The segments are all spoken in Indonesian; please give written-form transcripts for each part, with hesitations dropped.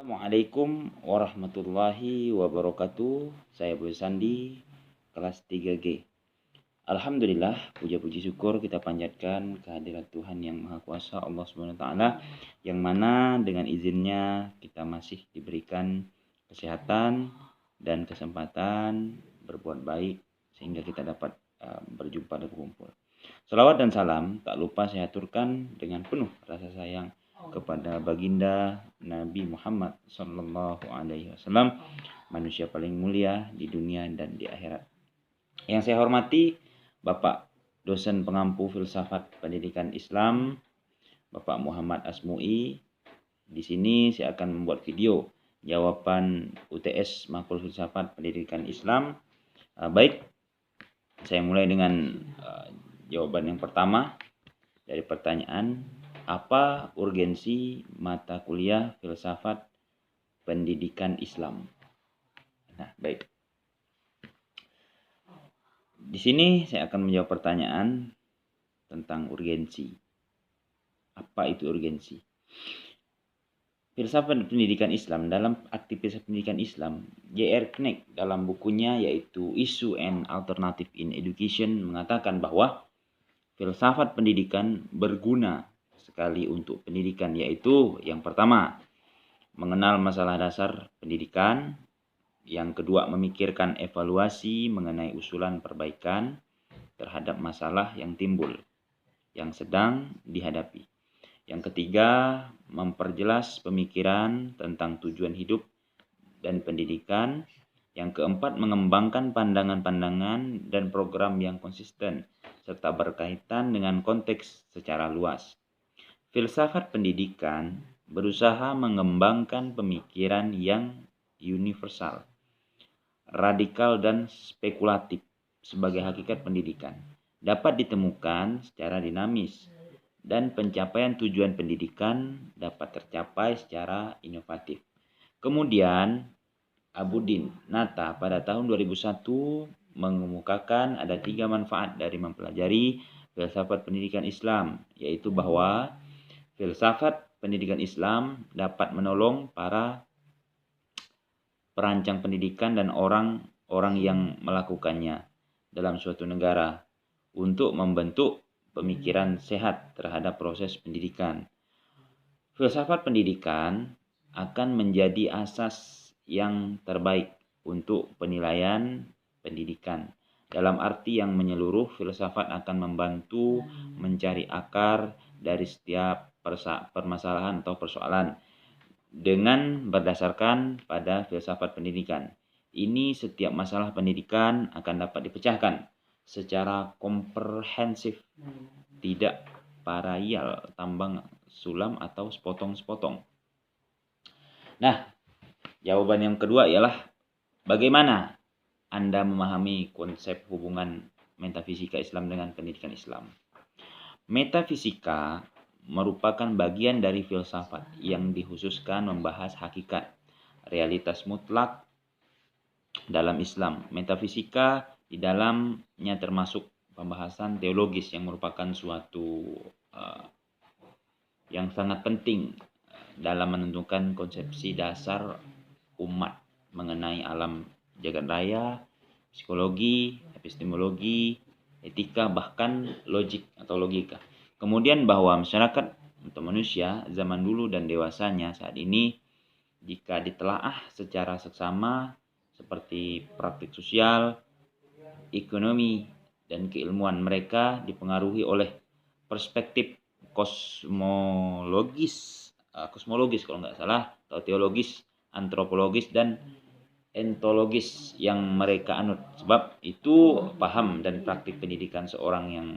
Assalamualaikum warahmatullahi wabarakatuh. Saya Bu Sandi, kelas 3G. Alhamdulillah, puja-puji syukur kita panjatkan kehadirat Tuhan yang Maha Kuasa, Allah SWT, yang mana dengan izinnya kita masih diberikan kesehatan dan kesempatan berbuat baik sehingga kita dapat berjumpa dan berkumpul. Salawat dan salam tak lupa saya aturkan dengan penuh rasa sayang kepada baginda Nabi Muhammad Sallallahu Alaihi Wasallam, manusia paling mulia di dunia dan di akhirat. Yang saya hormati Bapak dosen pengampu filsafat pendidikan Islam, Bapak Muhammad Asmu'i. Di sini saya akan membuat video jawaban UTS Makul Filsafat Pendidikan Islam. Baik, saya mulai dengan jawaban yang pertama dari pertanyaan, apa urgensi mata kuliah filsafat pendidikan Islam? Nah, baik. Di sini saya akan menjawab pertanyaan tentang urgensi. Apa itu urgensi? Filsafat pendidikan Islam, dalam aktivitas pendidikan Islam, J.R. Knecht dalam bukunya yaitu Issue and Alternative in Education mengatakan bahwa filsafat pendidikan berguna sekali untuk pendidikan, yaitu yang pertama, mengenal masalah dasar pendidikan. Yang kedua, memikirkan evaluasi mengenai usulan perbaikan terhadap masalah yang timbul, yang sedang dihadapi. Yang ketiga, memperjelas pemikiran tentang tujuan hidup dan pendidikan. Yang keempat, mengembangkan pandangan-pandangan dan program yang konsisten serta berkaitan dengan konteks secara luas. Filsafat pendidikan berusaha mengembangkan pemikiran yang universal, radikal dan spekulatif sebagai hakikat pendidikan. Dapat ditemukan secara dinamis dan pencapaian tujuan pendidikan dapat tercapai secara inovatif. Kemudian Abudin Nata pada tahun 2001 mengemukakan ada 3 manfaat dari mempelajari filsafat pendidikan Islam, yaitu bahwa filsafat pendidikan Islam dapat menolong para perancang pendidikan dan orang-orang yang melakukannya dalam suatu negara untuk membentuk pemikiran sehat terhadap proses pendidikan. Filsafat pendidikan akan menjadi asas yang terbaik untuk penilaian pendidikan. Dalam arti yang menyeluruh, filsafat akan membantu mencari akar dari setiap permasalahan atau persoalan dengan berdasarkan pada filsafat pendidikan. Ini setiap masalah pendidikan akan dapat dipecahkan secara komprehensif, tidak paralel, tambang sulam atau sepotong-sepotong. Nah, jawaban yang kedua ialah bagaimana Anda memahami konsep hubungan metafisika Islam dengan pendidikan Islam. Metafisika merupakan bagian dari filsafat yang dikhususkan membahas hakikat, realitas mutlak dalam Islam. Metafisika di dalamnya termasuk pembahasan teologis yang merupakan suatu yang sangat penting dalam menentukan konsepsi dasar umat mengenai alam jagat raya, psikologi, epistemologi, etika, bahkan logik atau logika. Kemudian bahwa masyarakat atau manusia zaman dulu dan dewasanya saat ini jika ditelaah secara seksama seperti praktik sosial, ekonomi, dan keilmuan mereka dipengaruhi oleh perspektif kosmologis kalau nggak salah, atau teologis, antropologis, dan ontologis yang mereka anut. Sebab itu paham dan praktik pendidikan seorang yang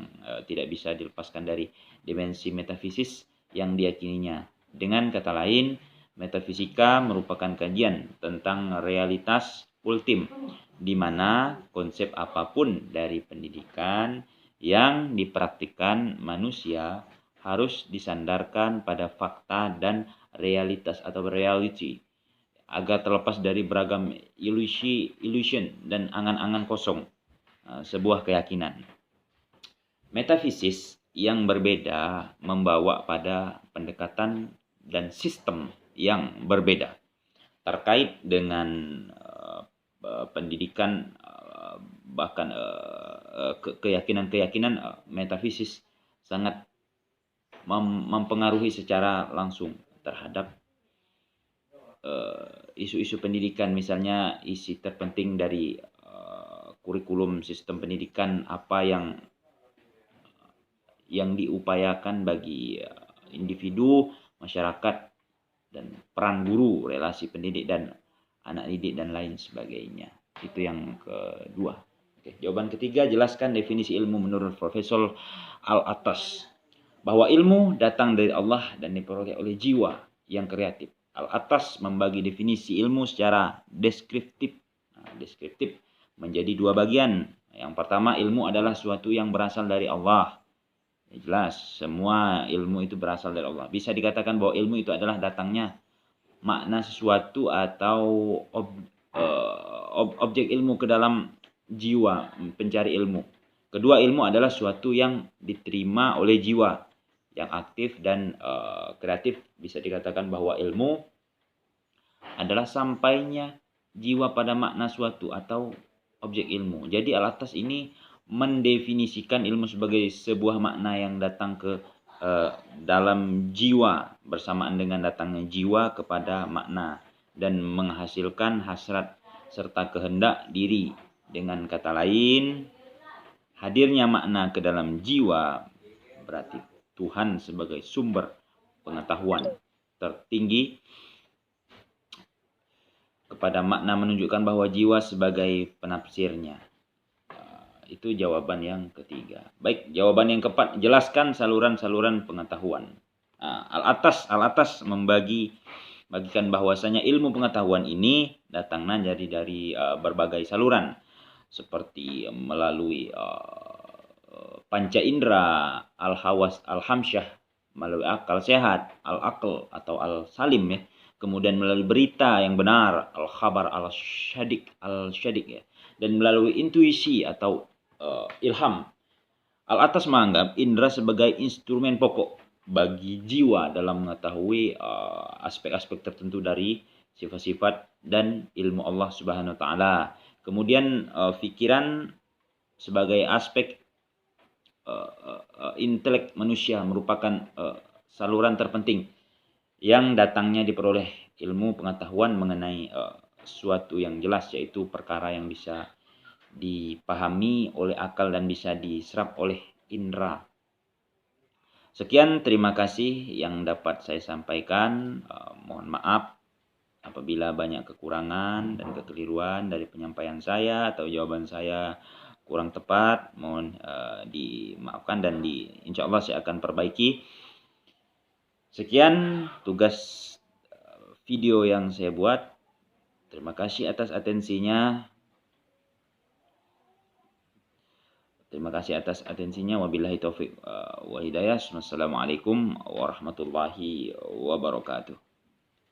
tidak bisa dilepaskan dari dimensi metafisis yang diyakininya. Dengan kata lain, metafisika merupakan kajian tentang realitas ultim, di mana konsep apapun dari pendidikan yang dipraktikkan manusia harus disandarkan pada fakta dan realitas atau reality, agar terlepas dari beragam illusion dan angan-angan kosong sebuah keyakinan. Metafisis yang berbeda membawa pada pendekatan dan sistem yang berbeda. terkait dengan pendidikan, bahkan keyakinan-keyakinan metafisis sangat mempengaruhi secara langsung terhadap isu-isu pendidikan. Misalnya isi terpenting dari kurikulum sistem pendidikan apa yang diupayakan bagi individu, masyarakat, dan peran guru, relasi pendidik dan anak didik dan lain sebagainya. Itu yang kedua. Oke, jawaban ketiga, jelaskan definisi ilmu menurut Profesor Al-Attas. Bahwa ilmu datang dari Allah dan diperoleh oleh jiwa yang kreatif. Al-Attas membagi definisi ilmu secara deskriptif. Deskriptif menjadi dua bagian. Yang pertama, ilmu adalah suatu yang berasal dari Allah. Jelas, semua ilmu itu berasal dari Allah. Bisa dikatakan bahwa ilmu itu adalah datangnya makna sesuatu atau objek ilmu ke dalam jiwa pencari ilmu. Kedua, ilmu adalah suatu yang diterima oleh jiwa yang aktif dan kreatif. Bisa dikatakan bahwa ilmu adalah sampainya jiwa pada makna suatu atau objek ilmu. Jadi Al-Attas ini mendefinisikan ilmu sebagai sebuah makna yang datang ke dalam jiwa bersamaan dengan datangnya jiwa kepada makna dan menghasilkan hasrat serta kehendak diri. Dengan kata lain, hadirnya makna ke dalam jiwa berarti Tuhan sebagai sumber pengetahuan tertinggi kepada makna menunjukkan bahwa jiwa sebagai penafsirnya. Itu jawaban yang ketiga. Baik, jawaban yang keempat, jelaskan saluran-saluran pengetahuan. Al-Attas membagikan bahwasanya ilmu pengetahuan ini datangnya dari berbagai saluran, seperti melalui panca indera, al-hawas, al-hamsyah, melalui akal sehat, al-aql atau al-salim ya. Kemudian melalui berita yang benar, al-khabar al-syadik ya. Dan melalui intuisi atau ilham. Al-Attas menganggap indera sebagai instrumen pokok bagi jiwa dalam mengetahui aspek-aspek tertentu dari sifat-sifat dan ilmu Allah Subhanahu wa taala. Kemudian pikiran sebagai aspek intelek manusia merupakan saluran terpenting yang datangnya diperoleh ilmu pengetahuan mengenai suatu yang jelas, yaitu perkara yang bisa dipahami oleh akal dan bisa diserap oleh indera. Sekian, terima kasih yang dapat saya sampaikan. Mohon maaf apabila banyak kekurangan dan kekeliruan dari penyampaian saya atau jawaban saya kurang tepat. Mohon dimaafkan dan insya Allah saya akan perbaiki. Sekian tugas video yang saya buat. Terima kasih atas atensinya. Wabillahi taufik wa hidayah. Wassalamualaikum warahmatullahi wabarakatuh.